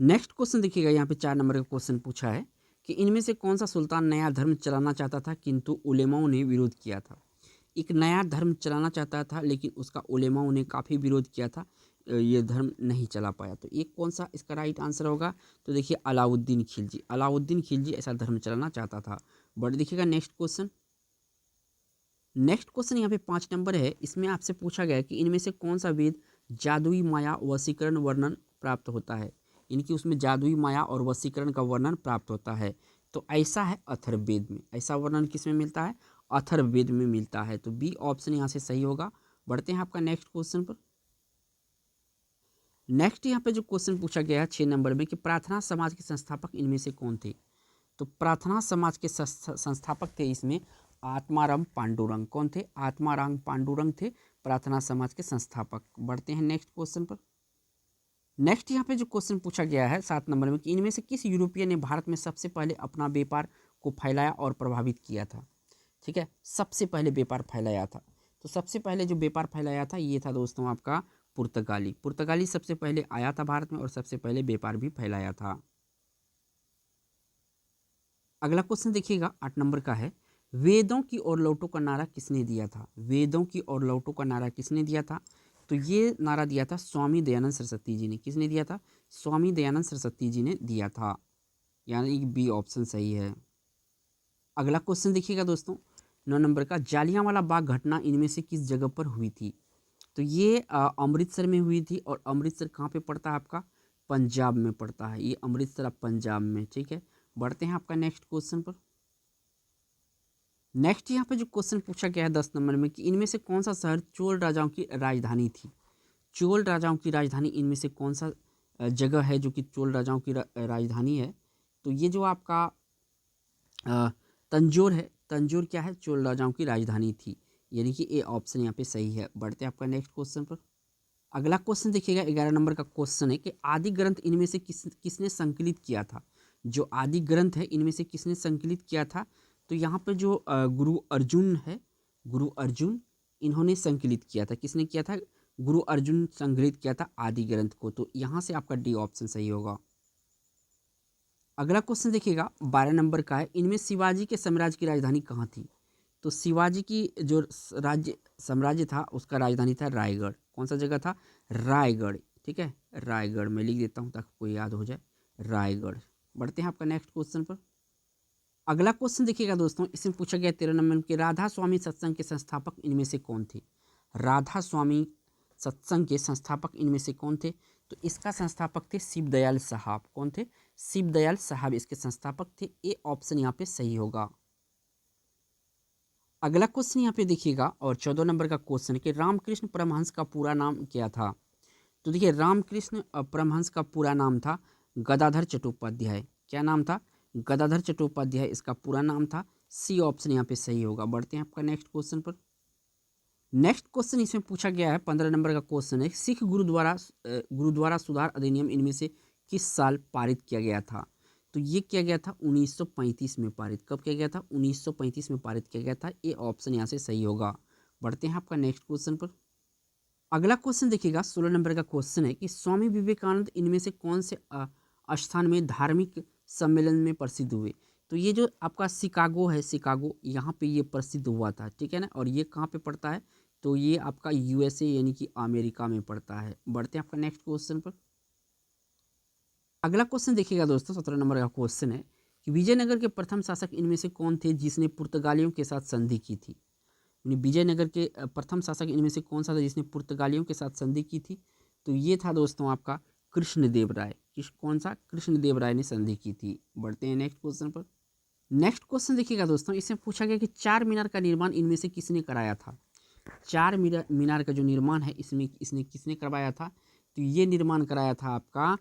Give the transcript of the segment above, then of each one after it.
Next question देखिएगा, यहाँ पे 4 नंबर का क्वेश्चन पूछा है कि इनमें से कौन सा सुल्तान नया धर्म चलाना चाहता था किंतु उलेमाओं ने विरोध किया था। एक नया धर्म चलाना चाहता था लेकिन उसका उलेमाओं ने काफ़ी विरोध किया था, ये धर्म नहीं चला पाया। तो एक कौन सा इसका राइट आंसर होगा, तो देखिए अलाउद्दीन खिलजी। अलाउद्दीन खिलजी ऐसा धर्म चलाना चाहता था। बट देखिएगा नेक्स्ट क्वेश्चन, नेक्स्ट क्वेश्चन यहाँ पे 5 नंबर है। इसमें आपसे पूछा गया है कि इनमें से कौन सा वेद जादुई माया वशीकरण वर्णन प्राप्त होता है। इनकी उसमें जादुई माया और वशीकरण का वर्णन प्राप्त होता है। तो ऐसा है अथर्ववेद में। ऐसा वर्णन किस में मिलता है, अथर्ववेद में मिलता है। तो बी ऑप्शन यहाँ से सही होगा। बढ़ते हैं आपका नेक्स्ट क्वेश्चन पर। नेक्स्ट यहाँ पे जो क्वेश्चन पूछा गया है 6 नंबर में कि प्रार्थना समाज के संस्थापक इनमें से कौन थे। तो प्रार्थना समाज के संस्थापक थे इसमें आत्माराम पांडुरंग। कौन थे, आत्माराम पांडुरंग थे प्रार्थना समाज के संस्थापक। बढ़ते हैं नेक्स्ट क्वेश्चन पर। नेक्स्ट यहाँ पे जो क्वेश्चन पूछा गया है 7 नंबर में कि इनमें से किस यूरोपियन ने भारत में सबसे पहले अपना व्यापार को फैलाया और प्रभावित किया था। ठीक है, सबसे पहले व्यापार फैलाया था। तो सबसे पहले जो व्यापार फैलाया था ये था दोस्तों आपका पुर्तगाली। पुर्तगाली सबसे पहले आया था भारत में और सबसे पहले व्यापार भी फैलाया था। अगला क्वेश्चन देखिएगा 8 नंबर का है, वेदों की ओर लौटो का नारा किसने दिया था। वेदों की ओर लौटो का नारा किसने दिया था, तो ये नारा दिया था स्वामी दयानंद सरस्वती जी ने। किसने दिया था, स्वामी दयानंद सरस्वती जी ने दिया था, यानी कि बी ऑप्शन सही है। अगला क्वेश्चन देखिएगा दोस्तों 9 नंबर का, जालियांवाला बाग घटना इनमें से किस जगह पर हुई थी। तो ये अमृतसर में हुई थी। और अमृतसर कहाँ पे पड़ता है आपका, पंजाब में पड़ता है। ये अमृतसर अब पंजाब में। ठीक है, बढ़ते हैं आपका नेक्स्ट क्वेश्चन पर। नेक्स्ट यहाँ पे जो क्वेश्चन पूछा गया है 10 नंबर में कि इनमें से कौन सा शहर चोल राजाओं की राजधानी थी। चोल राजाओं की राजधानी इनमें से कौन सा जगह है जो कि चोल राजाओं की राजधानी है। तो ये जो आपका तंजौर है। तंजौर क्या है, चोल राजाओं की राजधानी थी, यानी कि ए ऑप्शन यहाँ पे सही है। बढ़ते हैं आपका नेक्स्ट क्वेश्चन पर। अगला क्वेश्चन देखिएगा 11 नंबर का क्वेश्चन है कि आदि ग्रंथ इनमें से किसने संकलित किया था। जो आदि ग्रंथ है इनमें से किसने संकलित किया था। तो यहाँ पे जो गुरु अर्जुन है, गुरु अर्जुन इन्होंने संकलित किया था। किसने किया था, गुरु अर्जुन संकलित किया था आदि ग्रंथ को। तो यहाँ से आपका डी ऑप्शन सही होगा। अगला क्वेश्चन देखिएगा 12 नंबर का है, इनमें शिवाजी के साम्राज्य की राजधानी कहाँ थी। तो शिवाजी की जो राज्य साम्राज्य था उसका राजधानी था रायगढ़। कौन सा जगह था, रायगढ़। ठीक है, रायगढ़ में लिख देता हूँ ताकि कोई याद हो जाए, रायगढ़। बढ़ते हैं आपका नेक्स्ट क्वेश्चन पर। अगला क्वेश्चन देखिएगा दोस्तों, इसमें पूछा गया 13 नंबर के राधा स्वामी सत्संग के संस्थापक इनमें से कौन थे। राधा स्वामी सत्संग के संस्थापक इनमें से कौन थे। तो इसका संस्थापक थे शिवदयाल साहब। कौन थे, शिवदयाल साहब इसके संस्थापक थे। ए ऑप्शन यहाँ पे सही होगा। अगला क्वेश्चन यहाँ पे देखिएगा और 14 नंबर का क्वेश्चन है कि रामकृष्ण परमहंस का पूरा नाम क्या था। तो देखिए रामकृष्ण परमहंस का पूरा नाम था गदाधर चट्टोपाध्याय। क्या नाम था, गदाधर चट्टोपाध्याय इसका पूरा नाम था। सी ऑप्शन यहाँ पे सही होगा। बढ़ते हैं आपका नेक्स्ट क्वेश्चन पर। नेक्स्ट क्वेश्चन इसमें पूछा गया है 15 नंबर का क्वेश्चन है, सिख गुरुद्वारा सुधार अधिनियम इनमें से किस साल पारित किया गया था। तो ये किया गया था 1935 में पारित। कब किया गया था, 1935 में पारित किया गया था। ये ऑप्शन यहाँ से सही होगा। बढ़ते हैं आपका नेक्स्ट क्वेश्चन पर। अगला क्वेश्चन देखिएगा 16 नंबर का क्वेश्चन है कि स्वामी विवेकानंद इनमें से कौन से स्थान में धार्मिक सम्मेलन में प्रसिद्ध हुए। तो ये जो आपका शिकागो है, शिकागो यहाँ पे ये प्रसिद्ध हुआ था। ठीक है ना, और ये कहाँ पे पड़ता है, तो ये आपका यूएसए यानी कि अमेरिका में पड़ता है। बढ़ते हैं आपका नेक्स्ट क्वेश्चन पर। अगला क्वेश्चन देखिएगा दोस्तों 17 नंबर का क्वेश्चन है कि विजयनगर के प्रथम शासक इनमें से कौन थे जिसने पुर्तगालियों के साथ संधि की थी। यानी विजयनगर के प्रथम शासक इनमें से कौन सा था जिसने पुर्तगालियों के साथ संधि की थी। तो ये था दोस्तों आपका कृष्णदेव राय। कौन सा, कृष्णदेव राय ने संधि की थी। बढ़ते हैं नेक्स्ट क्वेश्चन पर। नेक्स्ट क्वेश्चन देखिएगा दोस्तों, इसमें पूछा गया कि चार मीनार का निर्माण इनमें से किसने कराया था। चार मीनार का जो निर्माण है इसमें इसने किसने करवाया था। तो ये निर्माण कराया था आपका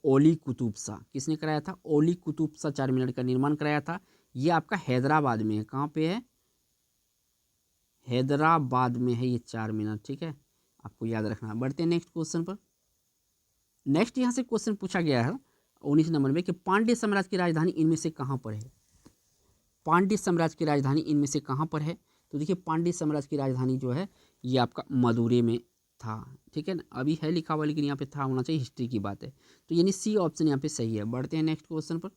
ओली कुतुब शाह। किसने कराया था, ओली कुतुब शाह 4 मीनार का निर्माण कराया था। ये आपका हैदराबाद में है। कहाँ पे है, हैदराबाद में है ये 4 मीनार। ठीक है, आपको याद रखना। बढ़ते हैं नेक्स्ट क्वेश्चन पर। नेक्स्ट यहाँ से क्वेश्चन पूछा गया है 19 नंबर में कि पांड्य साम्राज्य की राजधानी इनमें से कहाँ पर है। पांड्य साम्राज्य की राजधानी इनमें से कहाँ पर है। तो देखिए पांड्य साम्राज्य की राजधानी जो है ये आपका मदुरै में था। ठीक है ना, अभी है लिखा हुआ लेकिन यहाँ पे था होना चाहिए, हिस्ट्री की बात है। तो यानी सी ऑप्शन यहाँ पे सही है। बढ़ते हैं नेक्स्ट क्वेश्चन पर।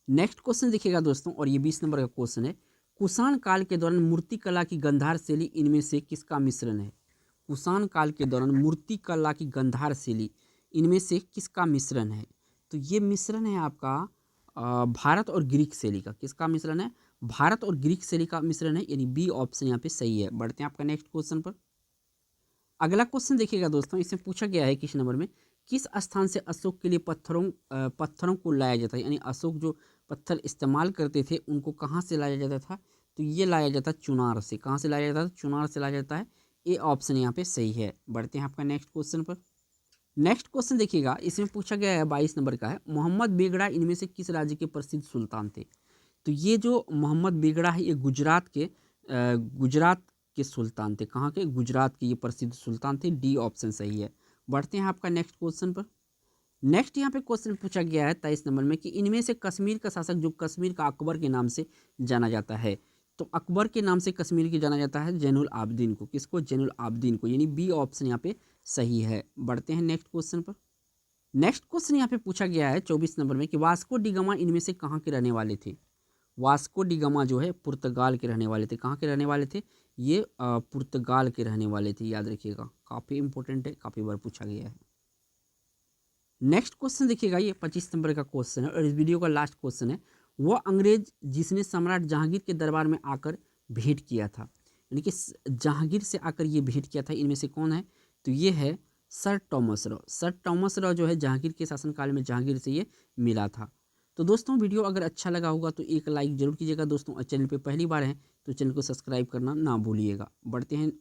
नेक्स्ट क्वेश्चन देखिएगा दोस्तों, और ये 20 नंबर का क्वेश्चन है। कुषाण काल के दौरान मूर्ति कला की गंधार शैली इनमें से किसका मिश्रण है? कुषाण काल के दौरान मूर्ति कला की गंधार शैली इनमें से किसका मिश्रण है? तो ये मिश्रण है आपका भारत और ग्रीक शैली का। किसका मिश्रण है? भारत और ग्रीक शैली का मिश्रण है, यानी बी ऑप्शन यहाँ पे सही है। बढ़ते हैं आपका नेक्स्ट क्वेश्चन पर। अगला क्वेश्चन देखिएगा दोस्तों, इसमें पूछा गया है किस नंबर में, किस स्थान से अशोक के लिए पत्थरों को लाया जाता है, यानी अशोक जो पत्थर इस्तेमाल करते थे उनको कहाँ से लाया जाता था? तो ये लाया जाता है चुनार से। कहाँ से लाया जाता था? चुनार से लाया जाता है। ए ऑप्शन यहाँ पे सही है। बढ़ते हैं आपका नेक्स्ट क्वेश्चन पर। नेक्स्ट क्वेश्चन देखिएगा, इसमें पूछा गया है 22 नंबर का है। मोहम्मद बेगड़ा इनमें से किस राज्य के प्रसिद्ध सुल्तान थे? तो ये जो मोहम्मद बेगड़ा है ये गुजरात के सुल्तान थे। कहाँ के? गुजरात के ये प्रसिद्ध सुल्तान थे। डी ऑप्शन सही है। बढ़ते हैं आपका नेक्स्ट क्वेश्चन पर। नेक्स्ट यहाँ पे क्वेश्चन पूछा गया है 23 नंबर में कि इनमें से कश्मीर का शासक जो कश्मीर का अकबर के नाम से जाना जाता है, तो अकबर के नाम से कश्मीर की जाना जाता है जैनुल आबदीन को। किसको? जैनुल आबदीन को, यानी बी ऑप्शन यहाँ पे सही है। बढ़ते हैं नेक्स्ट क्वेश्चन पर। नेक्स्ट क्वेश्चन यहाँ पे पूछा गया है 24 नंबर में कि वास्को डी गामा इनमें से कहाँ के रहने वाले थे? वास्को डी गामा जो है पुर्तगाल के रहने वाले थे। कहाँ के रहने वाले थे? ये पुर्तगाल के रहने वाले थे, याद रखिएगा, काफ़ी इंपॉर्टेंट है, काफ़ी बार पूछा गया है। नेक्स्ट क्वेश्चन देखिएगा, ये 25 नंबर का क्वेश्चन है और इस वीडियो का लास्ट क्वेश्चन है। वह अंग्रेज जिसने सम्राट जहांगीर के दरबार में आकर भेंट किया था, यानी कि जहांगीर से आकर ये भेंट किया था, इनमें से कौन है? तो ये है sir Thomas raw. Sir Thomas raw जो है जहांगीर के शासनकाल में जहांगीर से ये मिला था। तो दोस्तों वीडियो अगर अच्छा लगा होगा तो एक लाइक जरूर कीजिएगा दोस्तों, और चैनल पे पहली बार है तो चैनल को सब्सक्राइब करना ना भूलिएगा। बढ़ते हैं